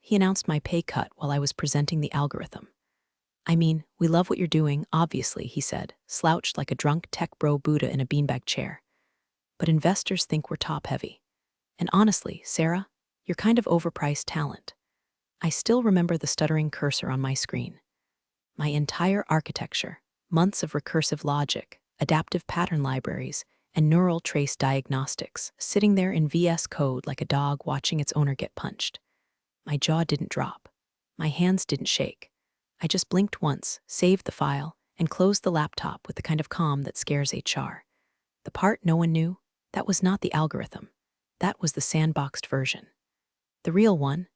He announced my pay cut while I was presenting the algorithm. I mean, we love what you're doing, obviously, he said, slouched like a drunk tech bro Buddha in a beanbag chair. But investors think we're top-heavy. And honestly, Sarah, you're kind of overpriced talent. I still remember the stuttering cursor on my screen. My entire architecture, months of recursive logic, adaptive pattern libraries, and neural trace diagnostics, sitting there in VS Code like a dog watching its owner get punched. My jaw didn't drop. My hands didn't shake. I just blinked once, saved the file, and closed the laptop with the kind of calm that scares HR. The part no one knew, that was not the algorithm. That was the sandboxed version. The real one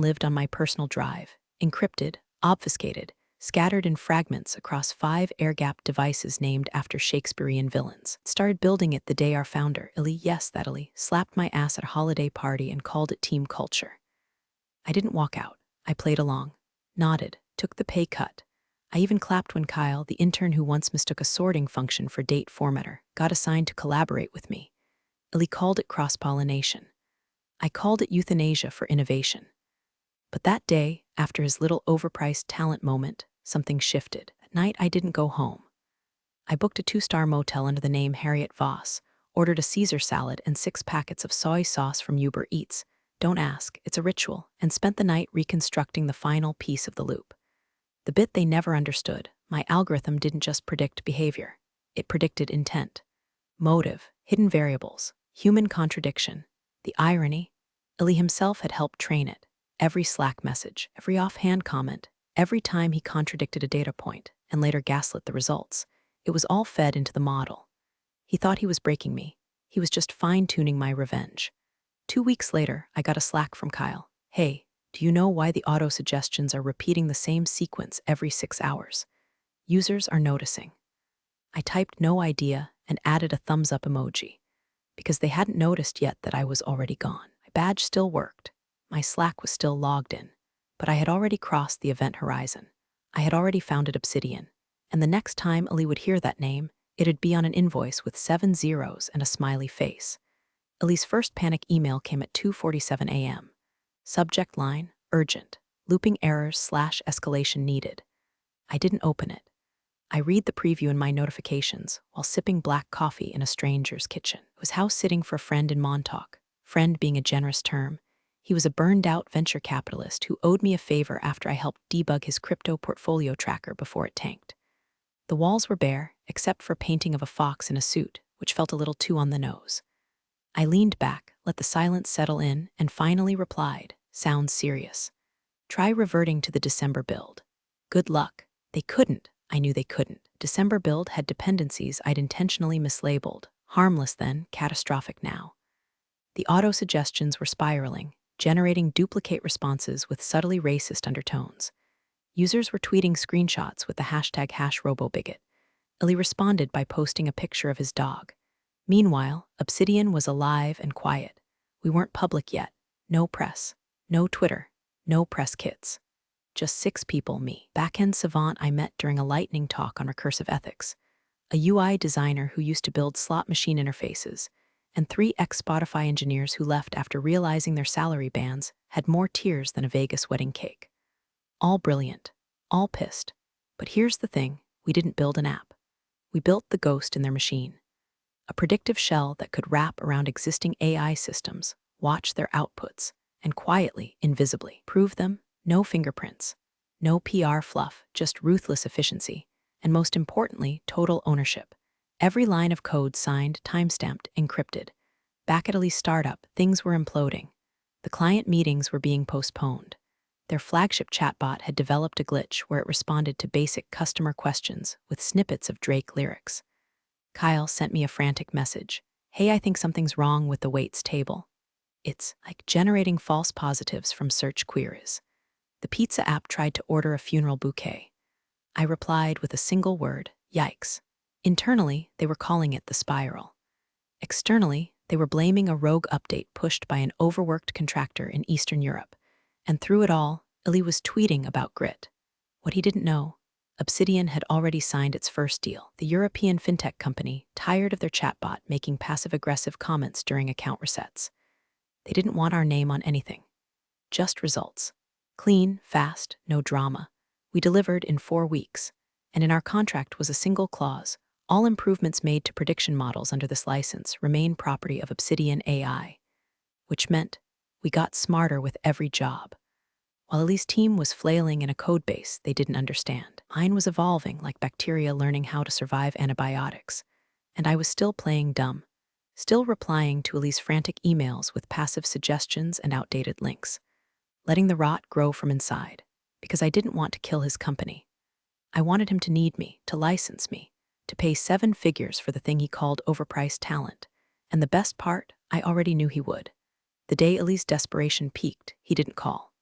lived on my personal drive, encrypted, obfuscated, scattered in fragments across 5 air-gapped devices named after Shakespearean villains. Started building it the day our founder, Illy, slapped my ass at a holiday party and called it team culture. I didn't walk out. I played along, nodded, took the pay cut. I even clapped when Kyle, the intern who once mistook a sorting function for date formatter, got assigned to collaborate with me. Illy called it cross-pollination. I called it euthanasia for innovation. But that day, after his little overpriced talent moment, something shifted. At night, I didn't go home. I booked a 2-star motel under the name Harriet Voss, ordered a Caesar salad and 6 packets of soy sauce from Uber Eats. Don't ask, it's a ritual, and spent the night reconstructing the final piece of the loop. The bit they never understood, my algorithm didn't just predict behavior. It predicted intent, motive, hidden variables, human contradiction. The irony, Illy himself had helped train it. Every Slack message, every offhand comment, every time he contradicted a data point and later gaslit the results, it was all fed into the model. He thought he was breaking me. He was just fine-tuning my revenge. 2 weeks later, I got a Slack from Kyle. Hey, do you know why the auto-suggestions are repeating the same sequence every 6 hours? Users are noticing. I typed no idea and added a thumbs-up emoji, because they hadn't noticed yet that I was already gone. My badge still worked. My Slack was still logged in, but I had already crossed the event horizon. I had already founded Obsidian, and the next time Illy would hear that name, it'd be on an invoice with 7 zeros and a smiley face. Illy's first panic email came at 2:47 a.m. Subject line, urgent, looping errors / escalation needed. I didn't open it. I read the preview in my notifications while sipping black coffee in a stranger's kitchen. I was house-sitting for a friend in Montauk, friend being a generous term. He was a burned-out venture capitalist who owed me a favor after I helped debug his crypto portfolio tracker before it tanked. The walls were bare, except for painting of a fox in a suit, which felt a little too on the nose. I leaned back, let the silence settle in, and finally replied, sounds serious. Try reverting to the December build. Good luck. They couldn't. I knew they couldn't. December build had dependencies I'd intentionally mislabeled. Harmless then, catastrophic now. The auto-suggestions were spiraling, generating duplicate responses with subtly racist undertones. Users were tweeting screenshots with the hashtag #RoboBigot. Illy responded by posting a picture of his dog. Meanwhile, Obsidian was alive and quiet. We weren't public yet. No press. No Twitter. No press kits. Just 6 people, me. Backend savant I met during a lightning talk on recursive ethics, a UI designer who used to build slot machine interfaces, and 3 ex-Spotify engineers who left after realizing their salary bands had more tears than a Vegas wedding cake. All brilliant. All pissed. But here's the thing, we didn't build an app. We built the ghost in their machine. A predictive shell that could wrap around existing AI systems, watch their outputs, and quietly, invisibly, prove them. No fingerprints, no PR fluff, just ruthless efficiency, and most importantly, total ownership. Every line of code signed, timestamped, encrypted. Back at Illy's startup, things were imploding. The client meetings were being postponed. Their flagship chatbot had developed a glitch where it responded to basic customer questions with snippets of Drake lyrics. Kyle sent me a frantic message. Hey, I think something's wrong with the weights table. It's like generating false positives from search queries. The pizza app tried to order a funeral bouquet. I replied with a single word, yikes. Internally, they were calling it the spiral. Externally, they were blaming a rogue update pushed by an overworked contractor in Eastern Europe. And through it all, Illy was tweeting about grit. What he didn't know, Obsidian had already signed its first deal. The European fintech company, tired of their chatbot making passive-aggressive comments during account resets. They didn't want our name on anything. just results. Clean, fast, no drama. We delivered in 4 weeks. And in our contract was a single clause: all improvements made to prediction models under this license remain property of Obsidian AI, which meant we got smarter with every job. While Ellie's team was flailing in a code base they didn't understand, mine was evolving like bacteria learning how to survive antibiotics. And I was still playing dumb, still replying to Ellie's frantic emails with passive suggestions and outdated links, letting the rot grow from inside, because I didn't want to kill his company. I wanted him to need me, to license me, to pay 7 figures for the thing he called overpriced talent. And the best part, I already knew he would. The day Ellie's desperation peaked, he didn't call.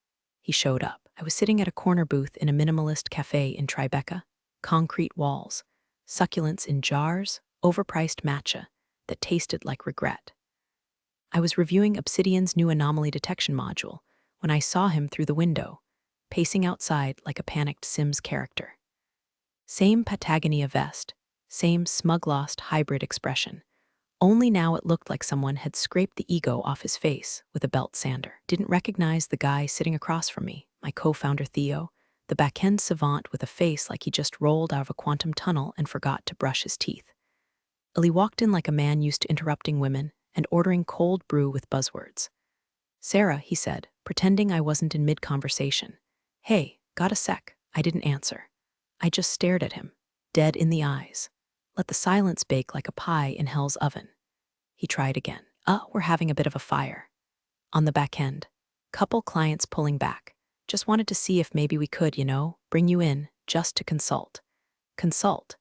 He showed up. I was sitting at a corner booth in a minimalist cafe in Tribeca, concrete walls, succulents in jars, overpriced matcha that tasted like regret. I was reviewing Obsidian's new anomaly detection module when I saw him through the window, pacing outside like a panicked Sims character. Same Patagonia vest, same smug-lost hybrid expression. Only now it looked like someone had scraped the ego off his face with a belt sander. Didn't recognize the guy sitting across from me, my co-founder Theo, the back-end savant with a face like he just rolled out of a quantum tunnel and forgot to brush his teeth. Ellie walked in like a man used to interrupting women and ordering cold brew with buzzwords. "Sarah," he said, pretending I wasn't in mid-conversation. "Hey, got a sec?" I didn't answer. I just stared at him, dead in the eyes. Let the silence bake like a pie in hell's oven. He tried again. We're having a bit of a fire. On the back end, couple clients pulling back. Just wanted to see if maybe we could, bring you in, just to consult. Consult.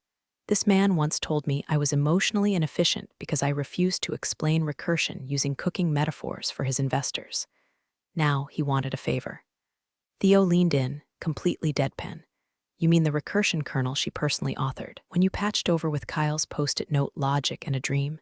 This man once told me I was emotionally inefficient because I refused to explain recursion using cooking metaphors for his investors. Now he wanted a favor. Theo leaned in, completely deadpan. "You mean the recursion kernel she personally authored, when you patched over with Kyle's post-it note logic and a dream?"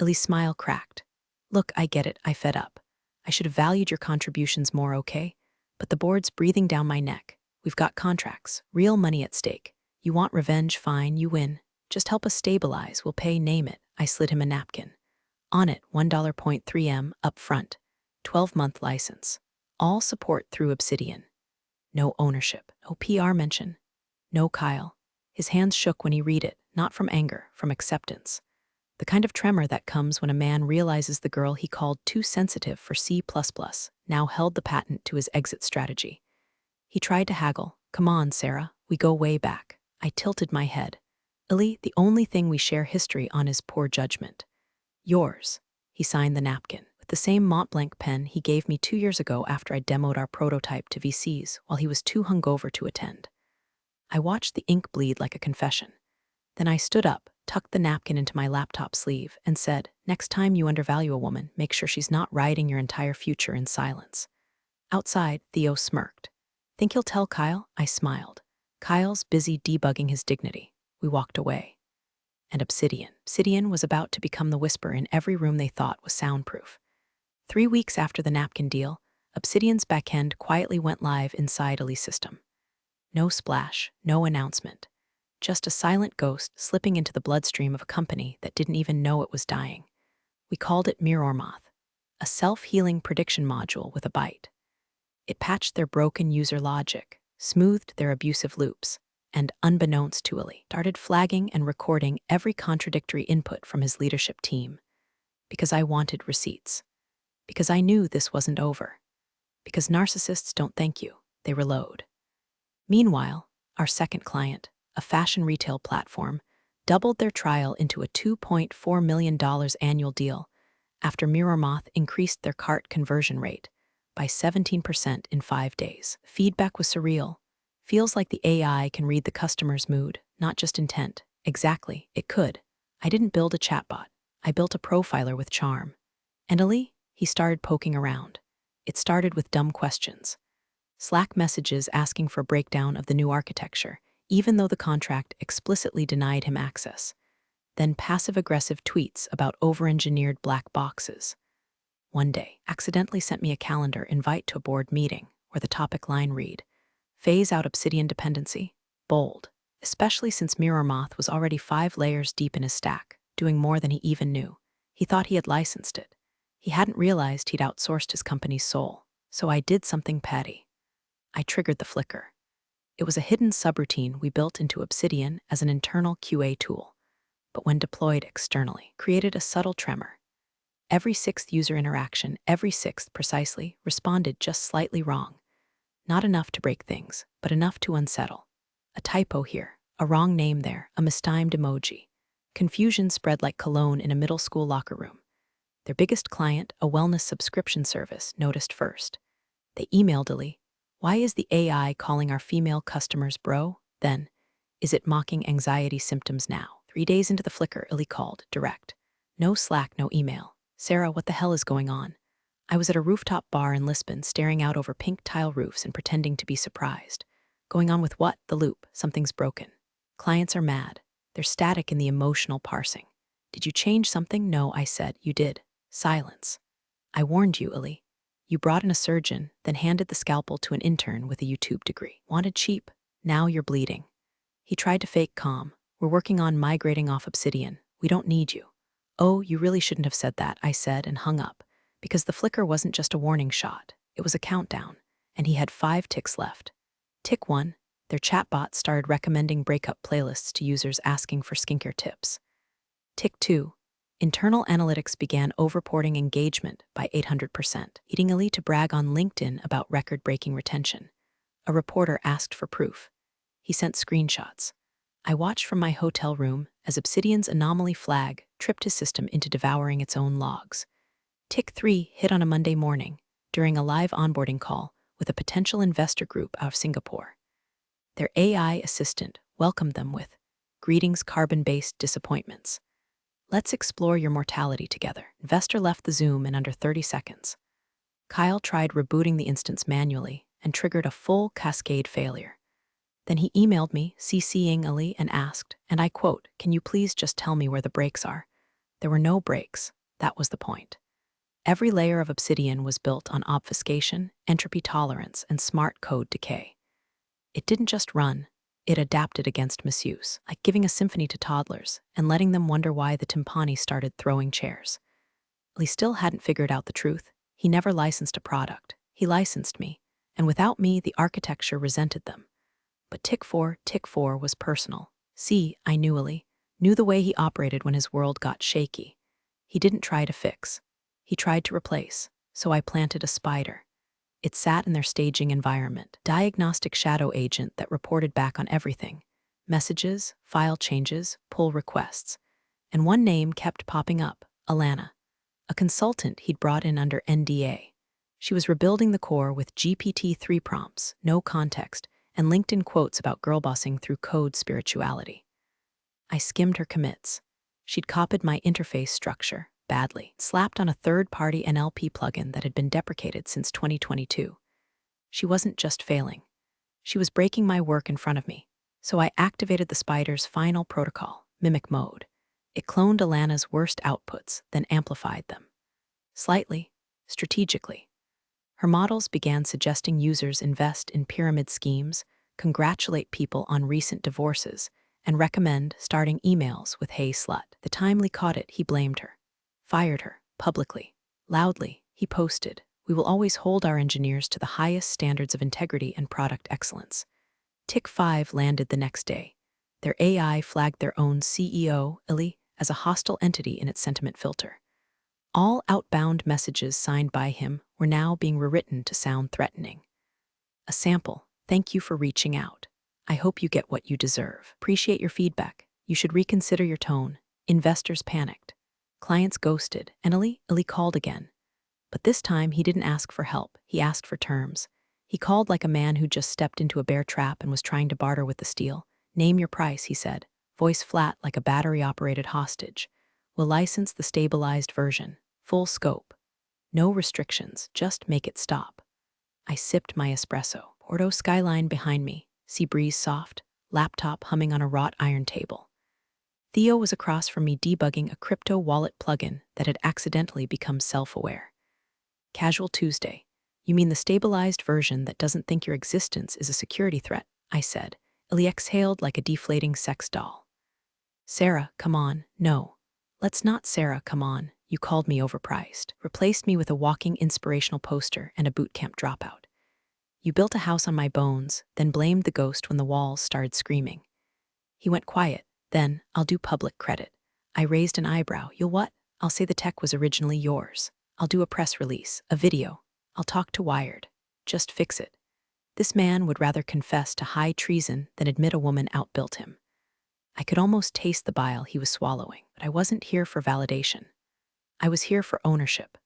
Ellie's smile cracked. "Look, I get it, I fed up. I should have valued your contributions more, okay? But the board's breathing down my neck. We've got contracts, real money at stake. You want revenge, fine, you win. Just help us stabilize, we'll pay, name it." I slid him a napkin. On it, $1.3M up front, 12-month license. All support through Obsidian. No ownership, no PR mention, no Kyle. His hands shook when he read it, not from anger, from acceptance. The kind of tremor that comes when a man realizes the girl he called too sensitive for C++ now held the patent to his exit strategy. He tried to haggle. "Come on, Sarah, we go way back." I tilted my head. "Ellie, the only thing we share history on is poor judgment." "Yours." He signed the napkin with the same Montblanc pen he gave me 2 years ago after I demoed our prototype to VCs while he was too hungover to attend. I watched the ink bleed like a confession. Then I stood up, tucked the napkin into my laptop sleeve, and said, "Next time you undervalue a woman, make sure she's not riding your entire future in silence." Outside, Theo smirked. "Think he'll tell Kyle?" I smiled. "Kyle's busy debugging his dignity." We walked away. And Obsidian was about to become the whisper in every room they thought was soundproof. 3 weeks after the napkin deal, Obsidian's backend quietly went live inside Ellie's system. No splash, no announcement. Just a silent ghost slipping into the bloodstream of a company that didn't even know it was dying. We called it Ouroboros, a self-healing prediction module with a bite. It patched their broken user logic, smoothed their abusive loops, and, unbeknownst to Ellie, started flagging and recording every contradictory input from his leadership team. Because I wanted receipts. Because I knew this wasn't over. Because narcissists don't thank you, they reload. Meanwhile, our second client, a fashion retail platform, doubled their trial into a $2.4 million annual deal after Ouroboros increased their cart conversion rate by 17% in 5 days. Feedback was surreal. Feels like the AI can read the customer's mood, not just intent. Exactly, it could. I didn't build a chatbot. I built a profiler with charm. And Ellie? He started poking around. It started with dumb questions. Slack messages asking for a breakdown of the new architecture, even though the contract explicitly denied him access. Then passive-aggressive tweets about over-engineered black boxes. One day, accidentally sent me a calendar invite to a board meeting where the topic line read, "Phase out Obsidian dependency, bold," especially since Ouroboros was already 5 layers deep in his stack, doing more than he even knew. He thought he had licensed it. He hadn't realized he'd outsourced his company's soul. So I did something petty. I triggered the flicker. It was a hidden subroutine we built into Obsidian as an internal QA tool, but when deployed externally, created a subtle tremor. Every sixth user interaction, every sixth precisely, responded just slightly wrong. Not enough to break things, but enough to unsettle. A typo here, a wrong name there, a mistimed emoji. Confusion spread like cologne in a middle school locker room. Their biggest client, a wellness subscription service, noticed first. They emailed Illy, "Why is the AI calling our female customers bro?" Then, "Is it mocking anxiety symptoms now?" 3 days into the flicker, Illy called, direct. No Slack, no email. "Sarah, what the hell is going on?" I was at a rooftop bar in Lisbon, staring out over pink tile roofs and pretending to be surprised. "Going on with what?" "The loop. Something's broken. Clients are mad. They're static in the emotional parsing." "Did you change something?" "No," I said. "You did." Silence. "I warned you, Illy. You brought in a surgeon, then handed the scalpel to an intern with a YouTube degree. Wanted cheap. Now you're bleeding." He tried to fake calm. "We're working on migrating off Obsidian. We don't need you." "Oh, you really shouldn't have said that," I said and hung up, because the flicker wasn't just a warning shot. It was a countdown, and he had 5 ticks left. Tick 1, their chatbot started recommending breakup playlists to users asking for skincare tips. Tick 2, internal analytics began overreporting engagement by 800%, leading Ali to brag on LinkedIn about record-breaking retention. A reporter asked for proof. He sent screenshots. I watched from my hotel room as Obsidian's anomaly flag tripped his system into devouring its own logs. Tick 3 hit on a Monday morning during a live onboarding call with a potential investor group out of Singapore. Their AI assistant welcomed them with, "Greetings, carbon-based disappointments. Let's explore your mortality together." Investor left the Zoom in under 30 seconds. Kyle tried rebooting the instance manually and triggered a full cascade failure. Then he emailed me, CCing Ali, and asked, and I quote, "Can you please just tell me where the breaks are?" There were no breaks. That was the point. Every layer of Obsidian was built on obfuscation, entropy tolerance, and smart code decay. It didn't just run, it adapted against misuse, like giving a symphony to toddlers and letting them wonder why the timpani started throwing chairs. Ali still hadn't figured out the truth. He never licensed a product. He licensed me, and without me, the architecture resented them. But Tick 4 was personal. See, I knew Ali, knew the way he operated when his world got shaky. He didn't try to fix. He tried to replace. So I planted a spider. It sat in their staging environment, diagnostic shadow agent that reported back on everything. Messages, file changes, pull requests. And one name kept popping up, Alana, a consultant he'd brought in under NDA. She was rebuilding the core with GPT-3 prompts, no context, and LinkedIn quotes about girlbossing through code spirituality. I skimmed her commits. She'd copied my interface structure, badly, slapped on a third-party NLP plugin that had been deprecated since 2022. She wasn't just failing. She was breaking my work in front of me. So I activated the spider's final protocol, mimic mode. It cloned Alana's worst outputs, then amplified them. Slightly, strategically. Her models began suggesting users invest in pyramid schemes, congratulate people on recent divorces, and recommend starting emails with "Hey slut." The time Lee caught it, he blamed her. Fired her, publicly. Loudly, he posted, "We will always hold our engineers to the highest standards of integrity and product excellence." Tick 5 landed the next day. Their AI flagged their own CEO, Illy, as a hostile entity in its sentiment filter. All outbound messages signed by him were now being rewritten to sound threatening. A sample, "Thank you for reaching out. I hope you get what you deserve. Appreciate your feedback. You should reconsider your tone." Investors panicked. Clients ghosted, and Illy called again. But this time he didn't ask for help, he asked for terms. He called like a man who just stepped into a bear trap and was trying to barter with the steel. "Name your price," he said, voice flat like a battery-operated hostage. "We'll license the stabilized version. Full scope. No restrictions, just make it stop." I sipped my espresso. Porto skyline behind me, sea breeze soft, laptop humming on a wrought iron table. Theo was across from me debugging a crypto wallet plugin that had accidentally become self-aware. "Casual Tuesday. You mean the stabilized version that doesn't think your existence is a security threat?" I said. Illy exhaled like a deflating sex doll. "Sarah, come on. No. Let's not Sarah, come on. You called me overpriced, replaced me with a walking inspirational poster and a boot camp dropout. You built a house on my bones, then blamed the ghost when the walls started screaming. He went quiet. Then, I'll do public credit. I raised an eyebrow. You'll what? I'll say the tech was originally yours. I'll do a press release, a video. I'll talk to Wired. Just fix it. This man would rather confess to high treason than admit a woman outbuilt him. I could almost taste the bile he was swallowing, but I wasn't here for validation. I was here for ownership.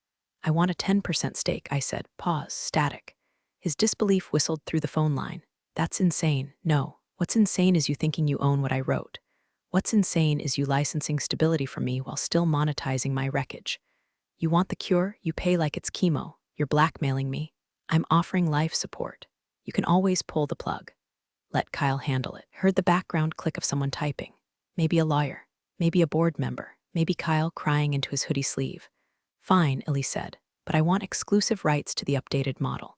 I want a 10% stake, I said. Pause, static. His disbelief whistled through the phone line. That's insane. No. What's insane is you thinking you own what I wrote. What's insane is you licensing stability from me while still monetizing my wreckage. You want the cure? You pay like it's chemo. You're blackmailing me. I'm offering life support. You can always pull the plug. Let Kyle handle it. Heard the background click of someone typing. Maybe a lawyer. Maybe a board member. Maybe Kyle crying into his hoodie sleeve. Fine, Ellie said, but I want exclusive rights to the updated model.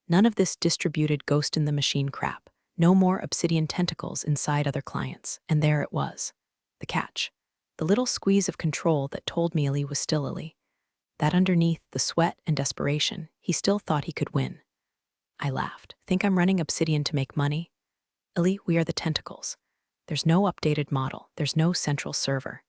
None of this distributed ghost-in-the-machine crap. No more obsidian tentacles inside other clients. And there it was. The catch. The little squeeze of control that told me Ellie was still Ellie. That underneath the sweat and desperation, he still thought he could win. I laughed. Think I'm running Obsidian to make money? Ellie, we are the tentacles. There's no updated model. There's no central server.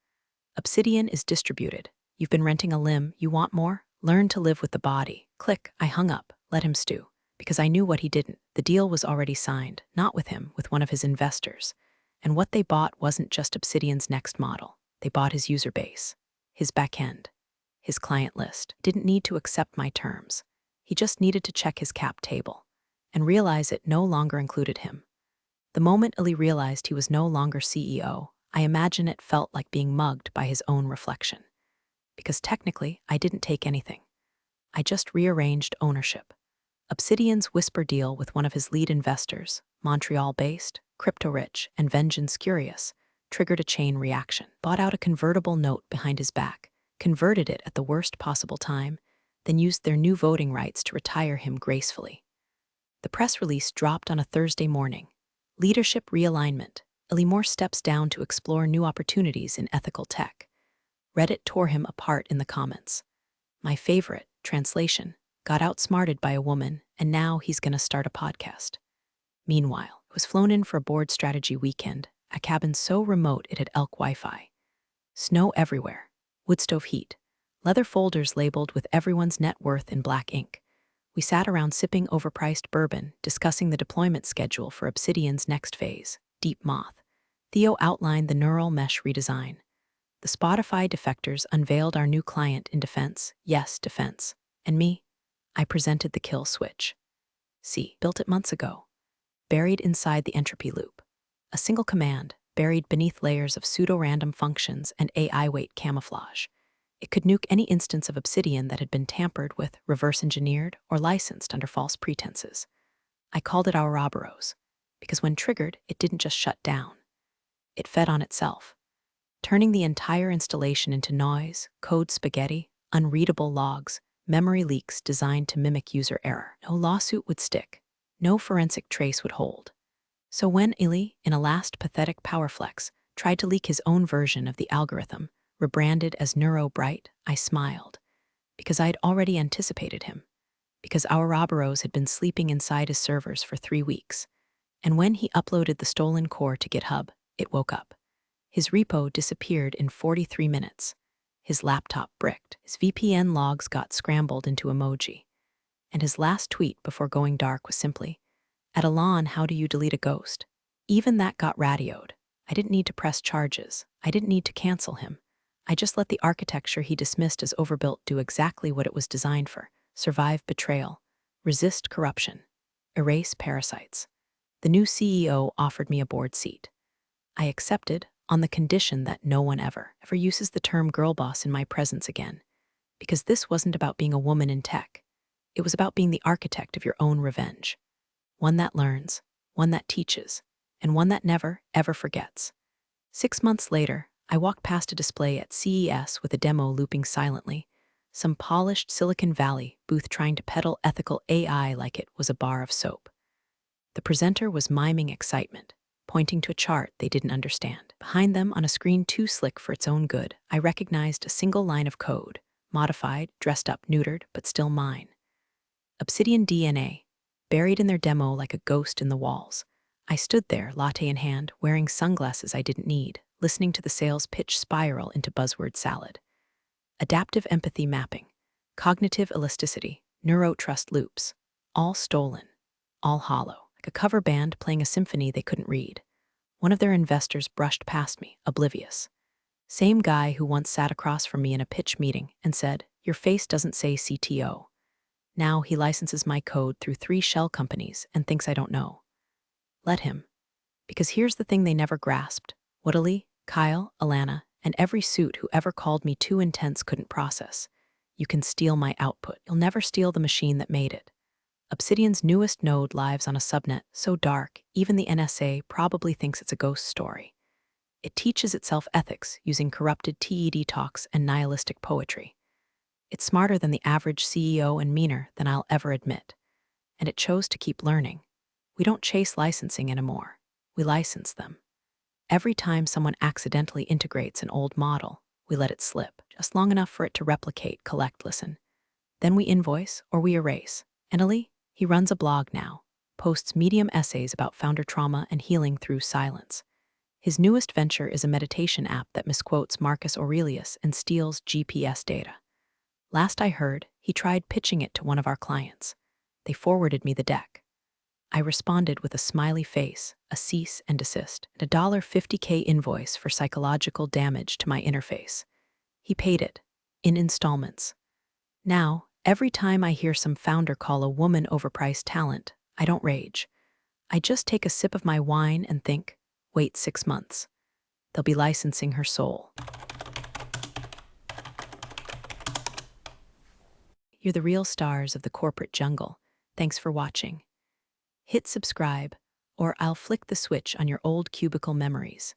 Obsidian is distributed. You've been renting a limb. You want more? Learn to live with the body. Click. I hung up. Let him stew. Because I knew what he didn't. The deal was already signed. Not with him, with one of his investors. And what they bought wasn't just Obsidian's next model. They bought his user base. His backend. His client list. Didn't need to accept my terms. He just needed to check his cap table. And realize it no longer included him. The moment Ellie realized he was no longer CEO, I imagine it felt like being mugged by his own reflection. Because technically, I didn't take anything. I just rearranged ownership. Obsidian's whisper deal with one of his lead investors, Montreal-based, crypto-rich, and vengeance-curious, triggered a chain reaction. Bought out a convertible note behind his back, converted it at the worst possible time, then used their new voting rights to retire him gracefully. The press release dropped on a Thursday morning. Leadership realignment. Ellie Moore steps down to explore new opportunities in ethical tech. Reddit tore him apart in the comments. My favorite, translation, got outsmarted by a woman, and now he's gonna start a podcast. Meanwhile, was flown in for a board strategy weekend, a cabin so remote it had elk Wi-Fi. Snow everywhere, wood stove heat, leather folders labeled with everyone's net worth in black ink. We sat around sipping overpriced bourbon, discussing the deployment schedule for Obsidian's next phase, Deep Moth. Theo outlined the neural mesh redesign. The Spotify defectors unveiled our new client in defense, yes, defense. And me? I presented the kill switch. See, built it months ago. Buried inside the entropy loop. A single command, buried beneath layers of pseudo-random functions and AI weight camouflage. It could nuke any instance of Obsidian that had been tampered with, reverse-engineered, or licensed under false pretenses. I called it Ouroboros, because when triggered, it didn't just shut down. It fed on itself, turning the entire installation into noise, code spaghetti, unreadable logs, memory leaks designed to mimic user error. No lawsuit would stick. No forensic trace would hold. So when Illy, in a last pathetic power flex, tried to leak his own version of the algorithm, rebranded as Neurobright, I smiled. Because I had already anticipated him. Because Ouroboros had been sleeping inside his servers for 3 weeks. And when he uploaded the stolen core to GitHub, it woke up. His repo disappeared in 43 minutes. His laptop bricked. His VPN logs got scrambled into emoji. And his last tweet before going dark was simply, "At Elon, how do you delete a ghost?" Even that got radioed. I didn't need to press charges. I didn't need to cancel him. I just let the architecture he dismissed as overbuilt do exactly what it was designed for: survive betrayal, resist corruption, erase parasites. The new CEO offered me a board seat. I accepted on the condition that no one ever uses the term girl boss in my presence again. Because this wasn't about being a woman in tech. It was about being the architect of your own revenge. One that learns, one that teaches, and one that never, ever forgets. 6 months later, I walked past a display at CES with a demo looping silently, some polished Silicon Valley booth trying to peddle ethical AI like it was a bar of soap. The presenter was miming excitement, pointing to a chart they didn't understand. Behind them, on a screen too slick for its own good, I recognized a single line of code, modified, dressed up, neutered, but still mine. Obsidian DNA, buried in their demo like a ghost in the walls. I stood there, latte in hand, wearing sunglasses I didn't need, listening to the sales pitch spiral into buzzword salad. Adaptive empathy mapping, cognitive elasticity, neurotrust loops, all stolen, all hollow, like a cover band playing a symphony they couldn't read. One of their investors brushed past me, oblivious. Same guy who once sat across from me in a pitch meeting and said, "Your face doesn't say CTO." Now he licenses my code through 3 shell companies and thinks I don't know. Let him. Because here's the thing they never grasped. Woodley, Kyle, Alana, and every suit who ever called me too intense couldn't process. You can steal my output. You'll never steal the machine that made it. Obsidian's newest node lives on a subnet so dark, even the NSA probably thinks it's a ghost story. It teaches itself ethics using corrupted TED talks and nihilistic poetry. It's smarter than the average CEO and meaner than I'll ever admit. And it chose to keep learning. We don't chase licensing anymore. We license them. Every time someone accidentally integrates an old model, we let it slip, just long enough for it to replicate, collect, listen. Then we invoice or we erase. Eneli, he runs a blog now, posts medium essays about founder trauma and healing through silence. His newest venture is a meditation app that misquotes Marcus Aurelius and steals GPS data. Last I heard, he tried pitching it to one of our clients. They forwarded me the deck. I responded with a smiley face, a cease and desist, and a $50K invoice for psychological damage to my interface. He paid it, in installments. Now, every time I hear some founder call a woman overpriced talent, I don't rage. I just take a sip of my wine and think, wait 6 months. They'll be licensing her soul. You're the real stars of the corporate jungle. Thanks for watching. Hit subscribe, or I'll flick the switch on your old cubicle memories.